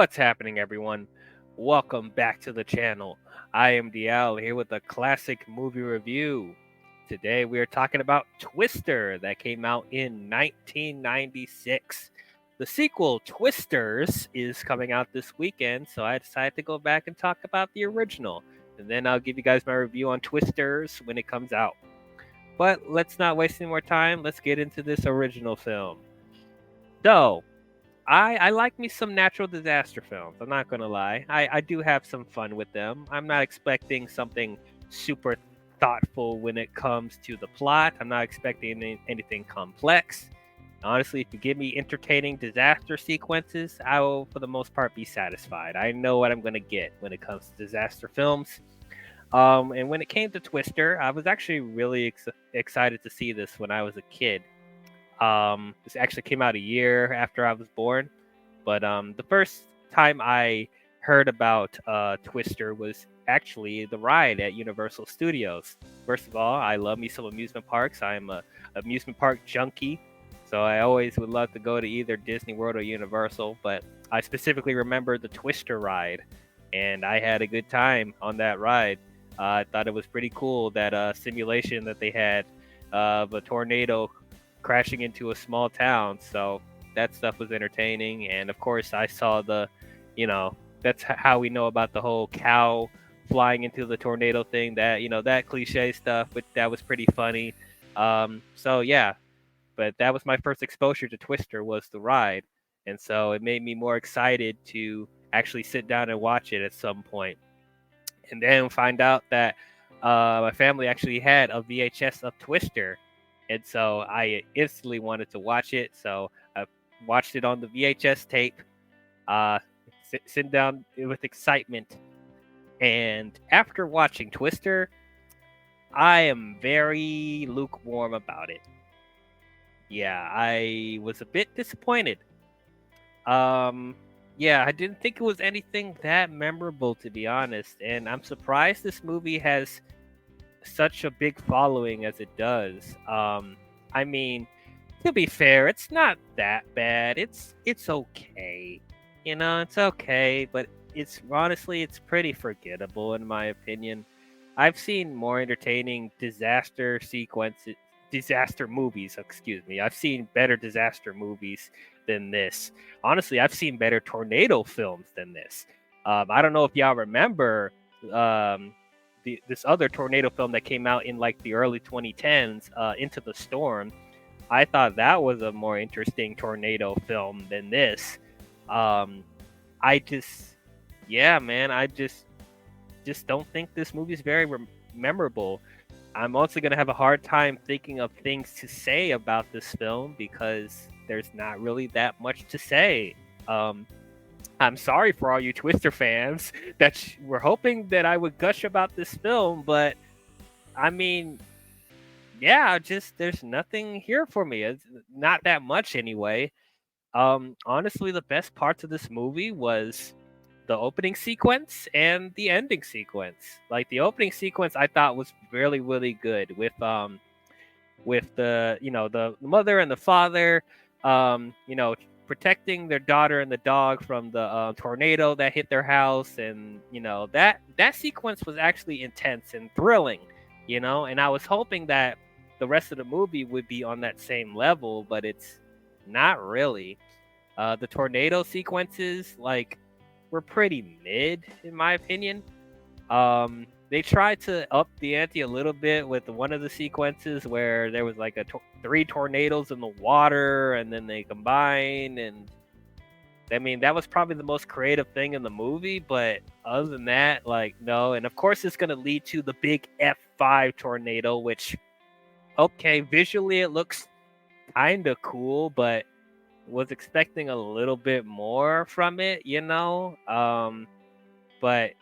What's happening, everyone? Welcome back to the channel. I am DL here with a classic movie review. Today we are talking about Twister that came out in 1996. The sequel, Twisters, is coming out this weekend, so I decided to go back and talk about the original. And then I'll give you guys my review on Twisters when it comes out. But let's not waste any more time. Let's get into this original film. So, I like me some natural disaster films. I'm not gonna lie. I do have some fun with them. I'm not expecting something super thoughtful when it comes to the plot. I'm not expecting anything complex. Honestly, if you give me entertaining disaster sequences, I will, for the most part, be satisfied. I know what I'm gonna get when it comes to disaster films. And when it came to Twister, I was actually really excited to see this when I was a kid. This actually came out a year after I was born, but the first time I heard about Twister was actually the ride at Universal Studios. First of all, I love me some amusement parks. I'm a amusement park junkie, so I always would love to go to either Disney World or Universal. But I specifically remember the Twister ride, and I had a good time on that ride. I thought it was pretty cool that simulation that they had of a tornado crashing into a small town. So that stuff was entertaining. And of course, I saw that's how we know about the whole cow flying into the tornado thing. That cliche stuff, but that was pretty funny. So yeah, but that was my first exposure to Twister was the ride, and so it made me more excited to actually sit down and watch it at some point, and then find out that my family actually had a VHS of Twister, and so I instantly wanted to watch it. So I watched it on the VHS tape, uh, sitting down with excitement. And after watching Twister, I am very lukewarm about it. Yeah, I was a bit disappointed. Um, yeah, I didn't think it was anything that memorable, to be honest. And I'm surprised this movie has such a big following as it does. I mean, to be fair, it's not that bad. It's okay. It's okay, but it's pretty forgettable in my opinion. I've seen more entertaining disaster movies, excuse me. I've seen better disaster movies than this. Honestly, I've seen better tornado films than this. I don't know if y'all remember um, this other tornado film that came out in like the early 2010s, Into the Storm. I thought that was a more interesting tornado film than this. Um, I just, yeah, man, I just don't think this movie is very memorable. I'm also gonna have a hard time thinking of things to say about this film because there's not really that much to say. Um, I'm sorry for all you Twister fans that were hoping that I would gush about this film, but I mean, yeah, just there's nothing here for me. It's not that much anyway. Honestly, the best parts of this movie was the opening sequence and the ending sequence. Like the opening sequence, I thought was really, really good with the mother and the father, protecting their daughter and the dog from the tornado that hit their house, and that sequence was actually intense and thrilling, and I was hoping that the rest of the movie would be on that same level, but it's not really. The tornado sequences were pretty mid in my opinion. They tried to up the ante a little bit with one of the sequences where there was like three tornadoes in the water, and then they combined, and I mean that was probably the most creative thing in the movie. But other than that, like no. And of course, it's gonna lead to the big F5 tornado, which okay, visually it looks kind of cool, but was expecting a little bit more from it. But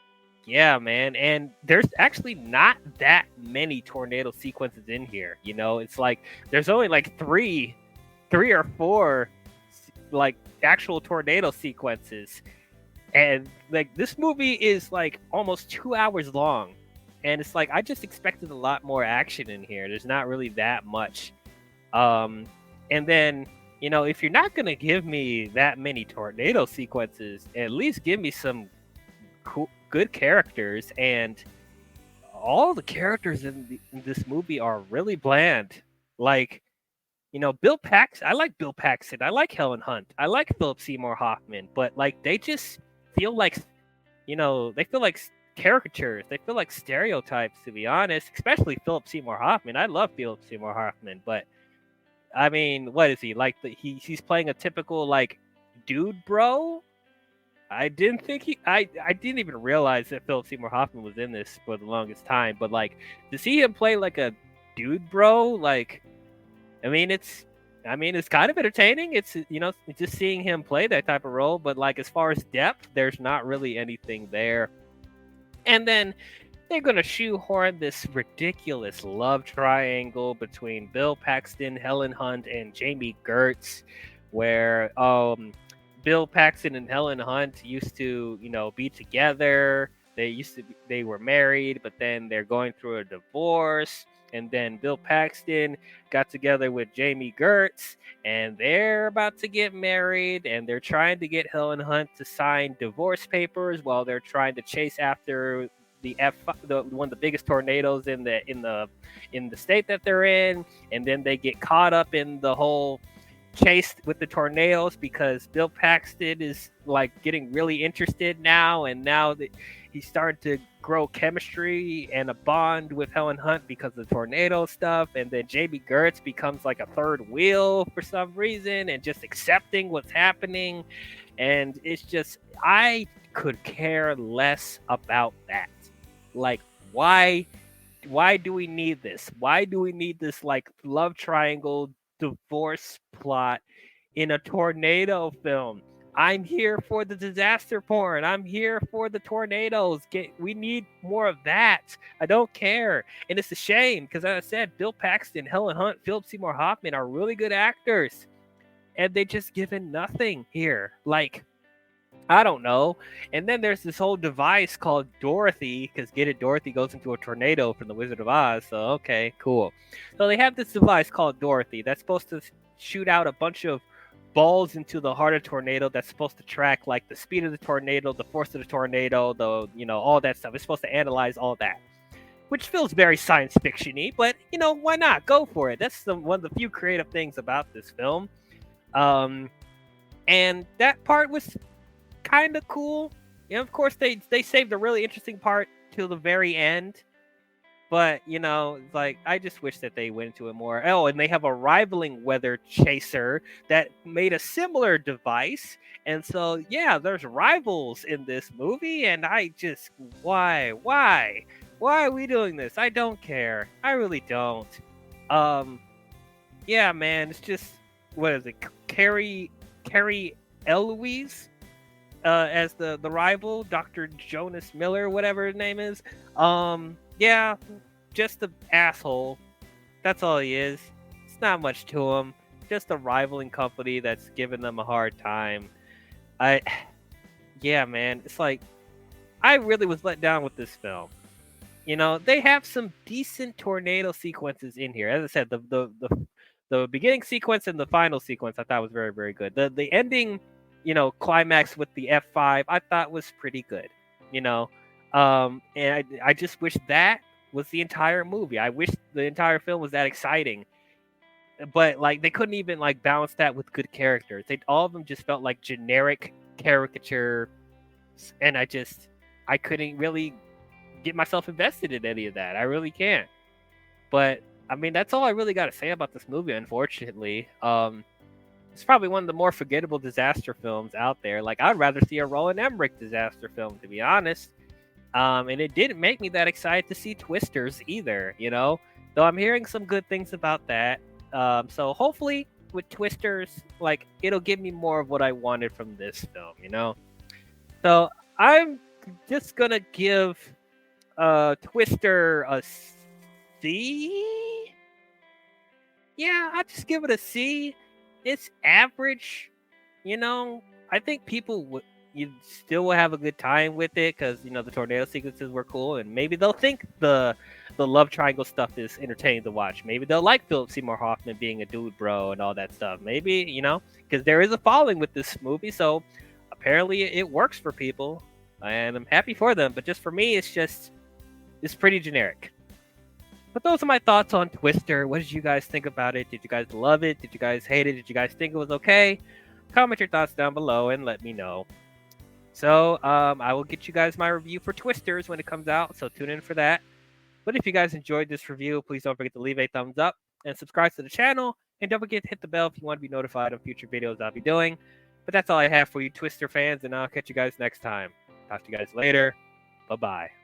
yeah, man, and there's actually not that many tornado sequences in here. It's like there's only like three or four like actual tornado sequences, and like this movie is like almost 2 hours long, and it's like I just expected a lot more action in here. There's not really that much. And then if you're not gonna give me that many tornado sequences, at least give me some good characters. And all the characters in this movie are really bland. Like, Bill Paxton. I like Bill Paxton. I like Helen Hunt. I like Philip Seymour Hoffman. But like, they just feel like, they feel like caricatures. They feel like stereotypes, to be honest. Especially Philip Seymour Hoffman. I love Philip Seymour Hoffman, but I mean, what is he like? He's playing a typical like dude, bro. I didn't think I didn't even realize that Philip Seymour Hoffman was in this for the longest time. But like, to see him play like a dude, bro, like, I mean, it's kind of entertaining. It's just seeing him play that type of role. But like, as far as depth, there's not really anything there. And then they're gonna shoehorn this ridiculous love triangle between Bill Paxton, Helen Hunt, and Jamie Gertz, where Bill Paxton and Helen Hunt used to, be together. They were married, but then they're going through a divorce. And then Bill Paxton got together with Jamie Gertz, and they're about to get married, and they're trying to get Helen Hunt to sign divorce papers while they're trying to chase after the one of the biggest tornadoes in the state that they're in. And then they get caught up in the whole chased with the tornadoes because Bill Paxton is like getting really interested now, and now that he's starting to grow chemistry and a bond with Helen Hunt because of the tornado stuff. And then Jamie Gertz becomes like a third wheel for some reason and just accepting what's happening. And it's just, I could care less about that. Like, why do we need this? Why do we need this like love triangle divorce plot in a tornado film? I'm here for the disaster porn. I'm here for the tornadoes. We need more of that. I don't care. And it's a shame because, as I said, Bill Paxton, Helen Hunt, Philip Seymour Hoffman are really good actors. And they just given nothing here. Like, I don't know. And then there's this whole device called Dorothy, because get it, Dorothy goes into a tornado from The Wizard of Oz. So, okay, cool. So they have this device called Dorothy that's supposed to shoot out a bunch of balls into the heart of the tornado that's supposed to track like the speed of the tornado, the force of the tornado, all that stuff. It's supposed to analyze all that, which feels very science fiction-y, but why not? Go for it. That's one of the few creative things about this film. And that part was kind of cool. Of course, they saved a really interesting part till the very end. But, it's like, I just wish that they went into it more. Oh, and they have a rivaling weather chaser that made a similar device. And so, yeah, there's rivals in this movie. And I just, why? Why are we doing this? I don't care. I really don't. Yeah, man, it's just, what is it? Carrie Eloise as the rival, Dr. Jonas Miller, whatever his name is. Yeah, just an asshole. That's all he is. It's not much to him. Just a rivaling company that's giving them a hard time. Yeah, man. It's like, I really was let down with this film. They have some decent tornado sequences in here. As I said, the beginning sequence and the final sequence I thought was very, very good. The ending, climax with the F5 I thought was pretty good. And I just wish that was the entire movie. I wish the entire film was that exciting. But like, they couldn't even like balance that with good characters. All of them just felt like generic caricature, and I couldn't really get myself invested in any of that. I really can't. But I mean, that's all I really got to say about this movie, unfortunately. It's probably one of the more forgettable disaster films out there. Like, I'd rather see a Roland Emmerich disaster film, to be honest. And it didn't make me that excited to see Twisters either, though I'm hearing some good things about that. So hopefully with Twisters, like, it'll give me more of what I wanted from this film, So I'm just gonna give Twister a C. Yeah, I'll just give it a C. It's average, I think people you still will have a good time with it because, you know, the tornado sequences were cool, and maybe they'll think the love triangle stuff is entertaining to watch. Maybe they'll like Philip Seymour Hoffman being a dude bro and all that stuff. Maybe, you know, because there is a following with this movie, so apparently it works for people, and I'm happy for them. But just for me, it's pretty generic. But those are my thoughts on Twister. What did you guys think about it? Did you guys love it? Did you guys hate it? Did you guys think it was okay? Comment your thoughts down below and let me know. So I will get you guys my review for Twisters when it comes out, so tune in for that. But if you guys enjoyed this review, please don't forget to leave a thumbs up and subscribe to the channel. And don't forget to hit the bell if you want to be notified of future videos I'll be doing. But that's all I have for you Twister fans, and I'll catch you guys next time. Talk to you guys later. Bye-bye.